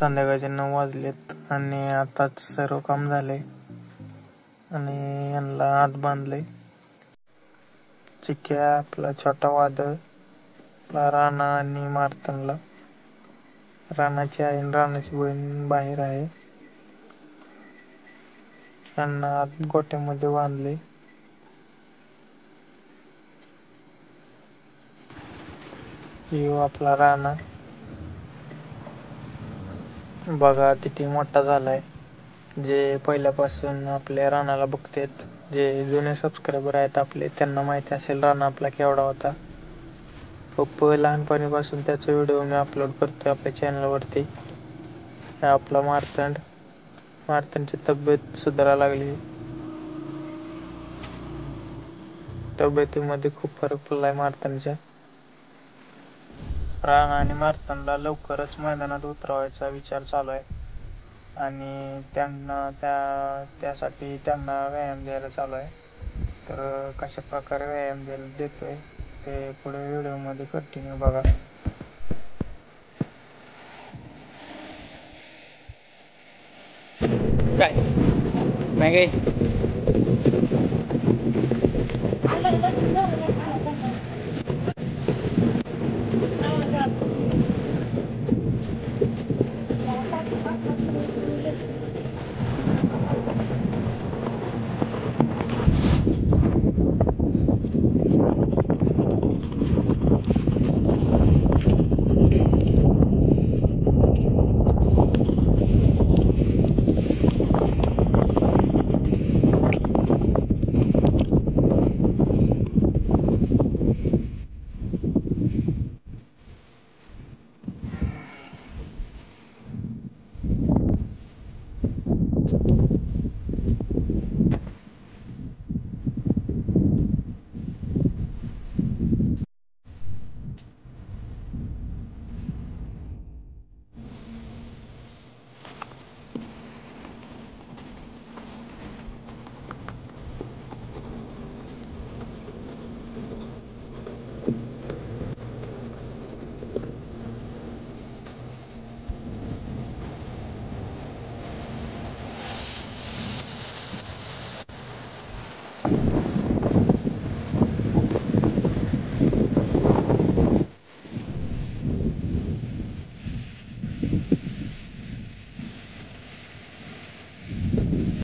संध्याकाळचे 9 वाजलेत आणि आताच सर्व काम झालंय आणि यांना आत बांधलंय. चिक्या आपला छोटा वादळ, राणा आणि मार्तनला. राणाची आई आणि राणाची बहीण बाहेर आहे. त्यांना आत गोट्यामध्ये बांधले. यो आपला राणा बघा किती मोठा झालाय. जे पहिल्यापासून आपल्या राणाला बघतात, जे जुने सबस्क्रायबर आहेत आपले, त्यांना माहिती असेल राणा आपला केवढा होता. खूप लहानपणीपासून त्याचा व्हिडिओ मी अपलोड करतोय आपल्या चॅनलवरती. आपला मार्तंडची तब्येत सुधारायला लागली. तब्येतीमध्ये खूप फरक पडलाय मार्तंडच्या. राणा आणि मार्तंडला लवकरच मैदानात उतरवायचा विचार चालू आहे आणि त्यासाठी त्यांना व्यायाम द्यायला चालू आहे. तर कशा प्रकारे व्यायाम द्यायला देतोय ते पुढे व्हिडिओमध्ये कंटिन्यू बघा. काय नाही